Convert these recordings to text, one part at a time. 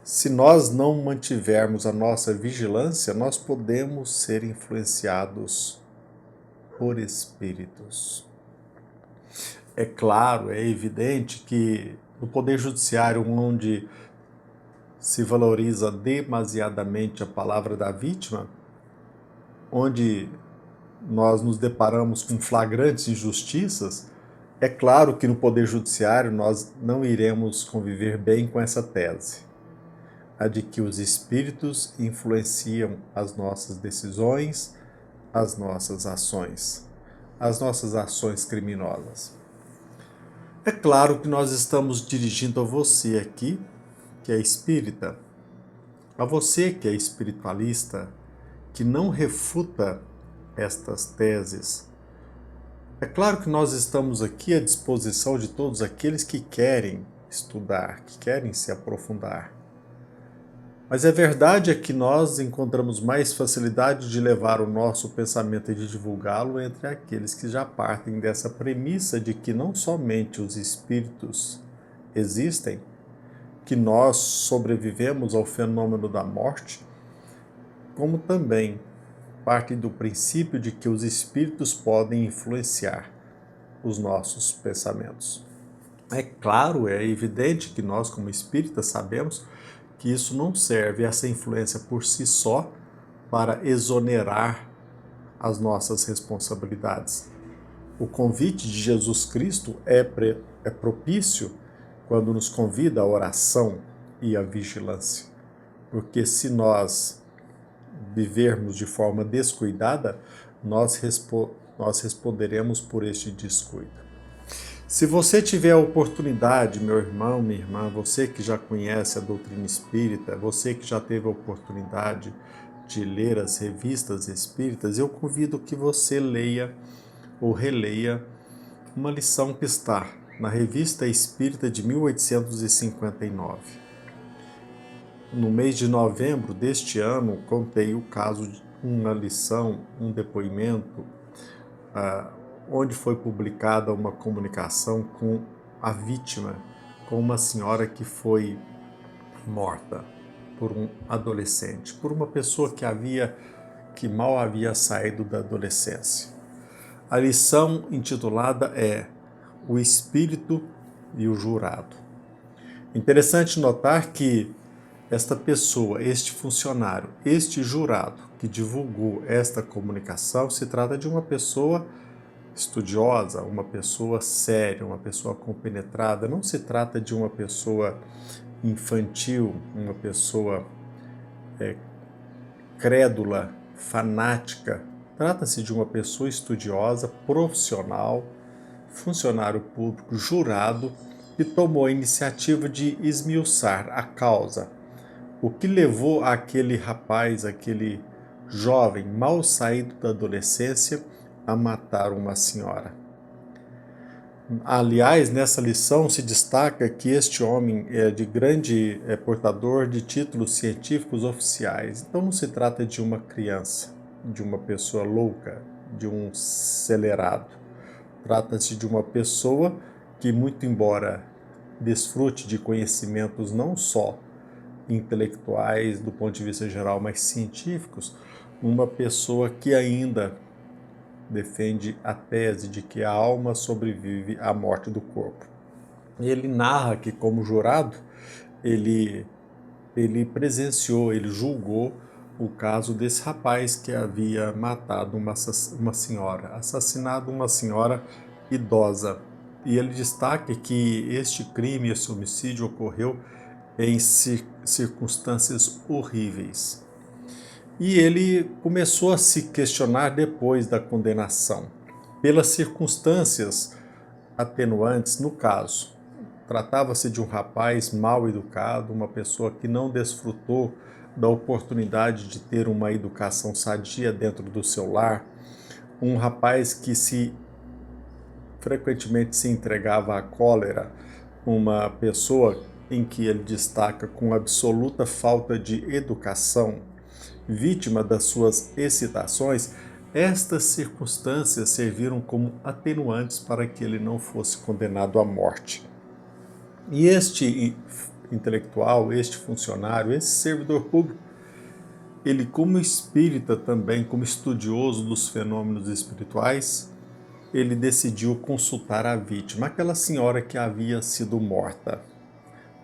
Se nós não mantivermos a nossa vigilância, nós podemos ser influenciados por espíritos. É claro, é evidente que no Poder Judiciário, onde se valoriza demasiadamente a palavra da vítima, onde nós nos deparamos com flagrantes injustiças, é claro que no Poder Judiciário nós não iremos conviver bem com essa tese, a de que os espíritos influenciam as nossas decisões, as nossas ações criminosas. É claro que nós estamos dirigindo a você aqui, que é espírita, a você que é espiritualista, que não refuta estas teses. É claro que nós estamos aqui à disposição de todos aqueles que querem estudar, que querem se aprofundar. Mas a verdade é que nós encontramos mais facilidade de levar o nosso pensamento e de divulgá-lo entre aqueles que já partem dessa premissa de que não somente os espíritos existem, que nós sobrevivemos ao fenômeno da morte, como também parte do princípio de que os espíritos podem influenciar os nossos pensamentos. É claro, é evidente que nós, como espíritas, sabemos que isso não serve, essa influência por si só, para exonerar as nossas responsabilidades. O convite de Jesus Cristo é propício quando nos convida à oração e à vigilância. Porque se nós vivermos de forma descuidada, nós responderemos por este descuido. Se você tiver a oportunidade, meu irmão, minha irmã, você que já conhece a doutrina espírita, você que já teve a oportunidade de ler as revistas espíritas, eu convido que você leia ou releia uma lição que está na Revista Espírita de 1859. No mês de novembro deste ano, contei o caso de uma lição, um depoimento, onde foi publicada uma comunicação com a vítima, com uma senhora que foi morta por um adolescente, por uma pessoa que mal havia saído da adolescência. A lição intitulada é O Espírito e o Jurado. Interessante notar que esta pessoa, este funcionário, este jurado que divulgou esta comunicação, se trata de uma pessoa estudiosa, uma pessoa séria, uma pessoa compenetrada. Não se trata de uma pessoa infantil, uma pessoa crédula, fanática. Trata-se de uma pessoa estudiosa, profissional, funcionário público, jurado, que tomou a iniciativa de esmiuçar a causa. O que levou aquele rapaz, aquele jovem mal saído da adolescência, a matar uma senhora. Aliás, nessa lição se destaca que este homem é portador de títulos científicos oficiais. Então não se trata de uma criança, de uma pessoa louca, de um acelerado. Trata-se de uma pessoa que, muito embora desfrute de conhecimentos não só intelectuais do ponto de vista geral, mas científicos, uma pessoa que ainda defende a tese de que a alma sobrevive à morte do corpo. Ele narra que, como jurado, ele presenciou, ele julgou o caso desse rapaz que havia matado uma senhora, assassinado uma senhora idosa. E ele destaca que este crime, esse homicídio ocorreu em circunstâncias horríveis. E ele começou a se questionar depois da condenação, pelas circunstâncias atenuantes no caso. Tratava-se de um rapaz mal educado, uma pessoa que não desfrutou da oportunidade de ter uma educação sadia dentro do seu lar, um rapaz que frequentemente se entregava à cólera, uma pessoa em que ele destaca com absoluta falta de educação, vítima das suas excitações. Estas circunstâncias serviram como atenuantes para que ele não fosse condenado à morte. E intelectual, este funcionário, esse servidor público, ele, como espírita também, como estudioso dos fenômenos espirituais, ele decidiu consultar a vítima, aquela senhora que havia sido morta,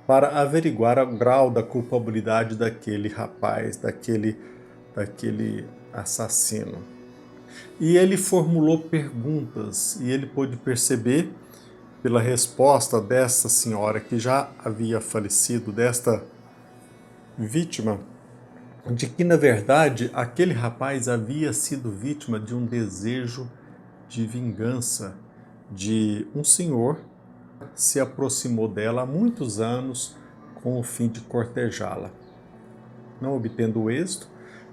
para averiguar o grau da culpabilidade daquele rapaz, daquele assassino. E ele formulou perguntas, e ele pôde perceber, pela resposta dessa senhora que já havia falecido, desta vítima, de que, na verdade, aquele rapaz havia sido vítima de um desejo de vingança de um senhor que se aproximou dela há muitos anos com o fim de cortejá-la. Não obtendo êxito,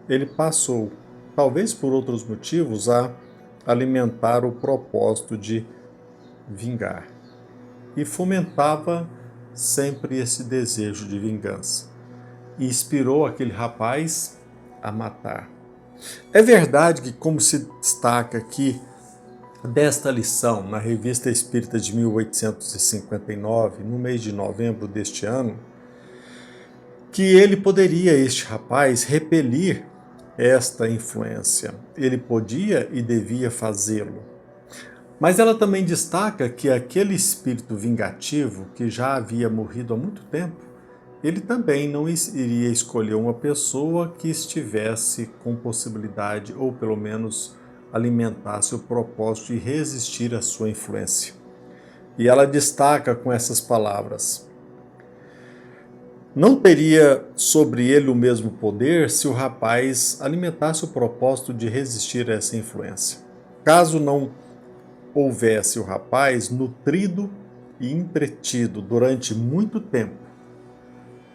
ele passou, talvez por outros motivos, a alimentar o propósito de vingar. E fomentava sempre esse desejo de vingança. E inspirou aquele rapaz a matar. É verdade que, como se destaca aqui desta lição na Revista Espírita de 1859, no mês de novembro deste ano, que ele poderia, este rapaz, repelir esta influência. Ele podia e devia fazê-lo. Mas ela também destaca que aquele espírito vingativo, que já havia morrido há muito tempo, ele também não iria escolher uma pessoa que estivesse com possibilidade, ou pelo menos alimentasse o propósito de resistir à sua influência. E ela destaca com essas palavras: não teria sobre ele o mesmo poder se o rapaz alimentasse o propósito de resistir a essa influência. Caso não houvesse o rapaz nutrido e entretido durante muito tempo,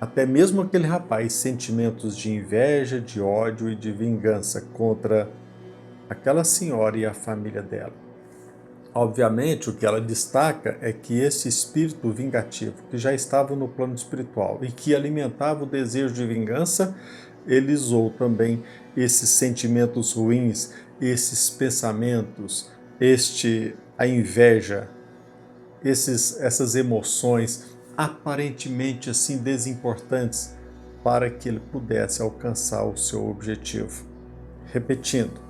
até mesmo aquele rapaz, sentimentos de inveja, de ódio e de vingança contra aquela senhora e a família dela. Obviamente, o que ela destaca é que esse espírito vingativo, que já estava no plano espiritual e que alimentava o desejo de vingança, ele usou também esses sentimentos ruins, esses pensamentos, a inveja, essas emoções aparentemente assim desimportantes, para que ele pudesse alcançar o seu objetivo. Repetindo,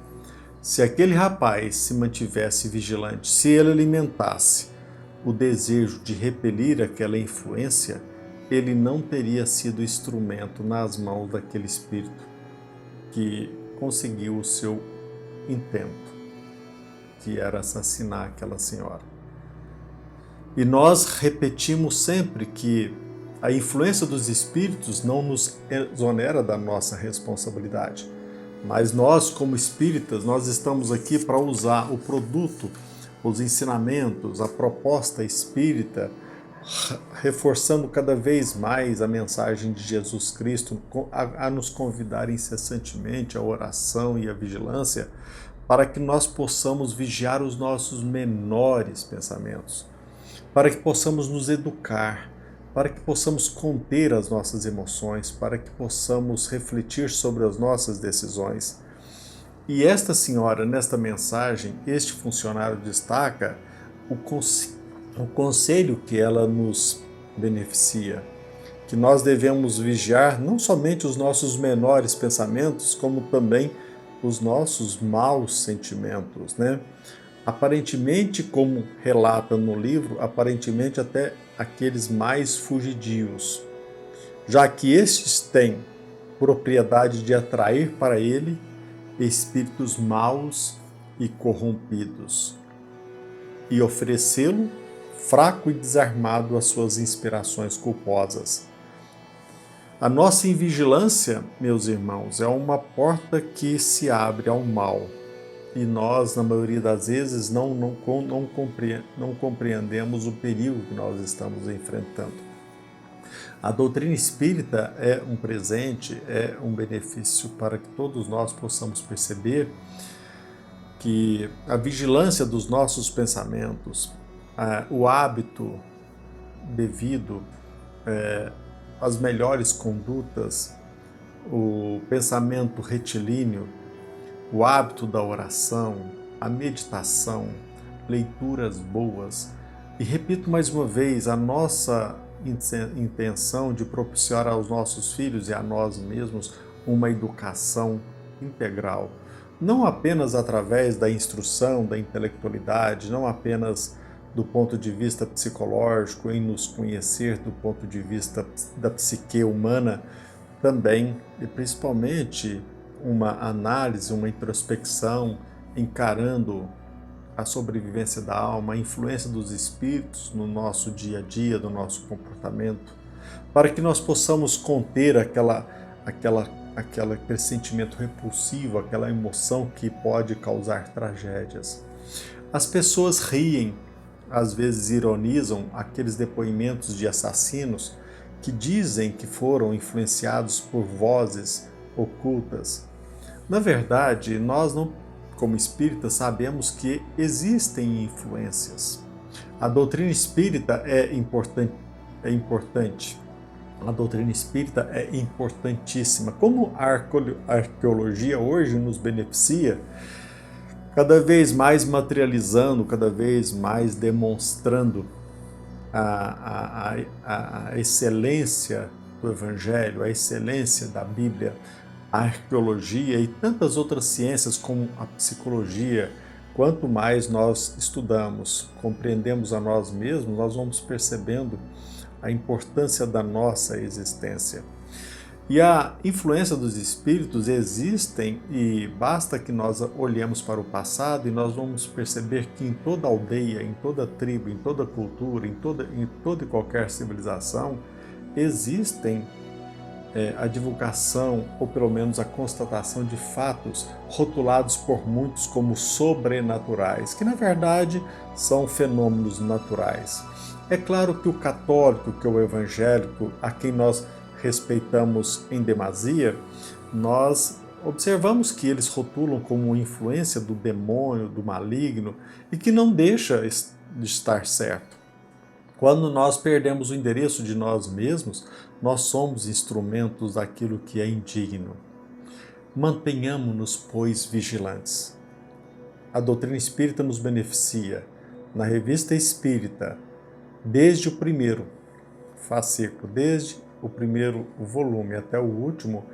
se aquele rapaz se mantivesse vigilante, se ele alimentasse o desejo de repelir aquela influência, ele não teria sido instrumento nas mãos daquele espírito que conseguiu o seu intento, que era assassinar aquela senhora. E nós repetimos sempre que a influência dos espíritos não nos exonera da nossa responsabilidade. Mas nós, como espíritas, nós estamos aqui para usar o produto, os ensinamentos, a proposta espírita, reforçando cada vez mais a mensagem de Jesus Cristo, a nos convidar incessantemente à oração e à vigilância, para que nós possamos vigiar os nossos menores pensamentos, para que possamos nos educar, para que possamos conter as nossas emoções, para que possamos refletir sobre as nossas decisões. E esta senhora, nesta mensagem, este funcionário destaca o conselho que ela nos beneficia, que nós devemos vigiar não somente os nossos menores pensamentos, como também os nossos maus sentimentos, né? Aparentemente, como relata no livro, aparentemente até aqueles mais fugidios, já que estes têm propriedade de atrair para ele espíritos maus e corrompidos, e oferecê-lo fraco e desarmado às suas inspirações culposas. A nossa invigilância, meus irmãos, é uma porta que se abre ao mal. E nós, na maioria das vezes, não compreendemos o perigo que nós estamos enfrentando. A doutrina espírita é um presente, é um benefício para que todos nós possamos perceber que a vigilância dos nossos pensamentos, o hábito devido, as melhores condutas, o pensamento retilíneo, o hábito da oração, a meditação, leituras boas. E repito mais uma vez, a nossa intenção de propiciar aos nossos filhos e a nós mesmos uma educação integral. Não apenas através da instrução, da intelectualidade, não apenas do ponto de vista psicológico, em nos conhecer do ponto de vista da psique humana, também e principalmente uma análise, uma introspecção, encarando a sobrevivência da alma, a influência dos espíritos no nosso dia a dia, no nosso comportamento, para que nós possamos conter aquele pressentimento repulsivo, aquela emoção que pode causar tragédias. As pessoas riem, às vezes ironizam aqueles depoimentos de assassinos que dizem que foram influenciados por vozes ocultas. Na verdade, nós não, como espíritas, sabemos que existem influências. A doutrina espírita é importante. A doutrina espírita é importantíssima. Como a arqueologia hoje nos beneficia, cada vez mais materializando, cada vez mais demonstrando a excelência do Evangelho, a excelência da Bíblia, a arqueologia e tantas outras ciências como a psicologia. Quanto mais nós estudamos, compreendemos a nós mesmos, nós vamos percebendo a importância da nossa existência. E a influência dos espíritos existem e basta que nós olhemos para o passado e nós vamos perceber que em toda aldeia, em toda tribo, em toda cultura, em toda e qualquer civilização, existem a divulgação ou pelo menos a constatação de fatos rotulados por muitos como sobrenaturais, que na verdade são fenômenos naturais. É claro que o católico, que o evangélico, a quem nós respeitamos em demasia, nós observamos que eles rotulam como influência do demônio, do maligno, e que não deixa de estar certo. Quando nós perdemos o endereço de nós mesmos, nós somos instrumentos daquilo que é indigno. Mantenhamos-nos, pois, vigilantes. A doutrina espírita nos beneficia. Na Revista Espírita, desde o primeiro fascículo, desde o primeiro volume até o último,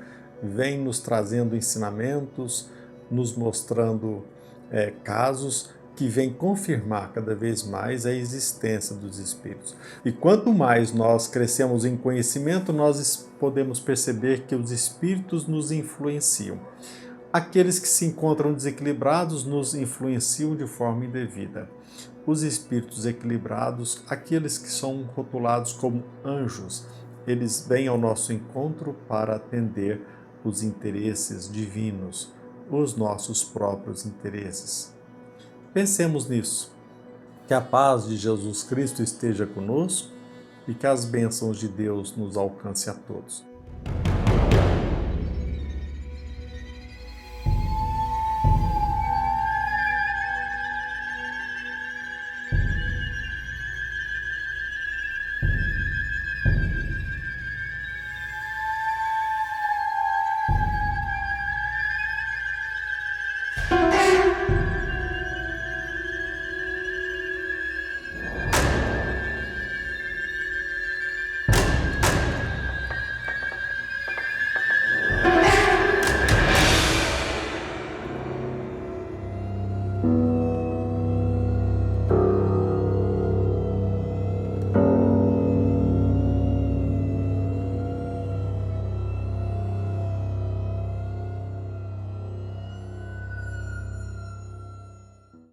vem nos trazendo ensinamentos, nos mostrando casos que vêm confirmar cada vez mais a existência dos espíritos. E quanto mais nós crescemos em conhecimento, nós podemos perceber que os espíritos nos influenciam. Aqueles que se encontram desequilibrados nos influenciam de forma indevida. Os espíritos equilibrados, aqueles que são rotulados como anjos, eles vêm ao nosso encontro para atender os interesses divinos, os nossos próprios interesses. Pensemos nisso. Que a paz de Jesus Cristo esteja conosco e que as bênçãos de Deus nos alcance a todos.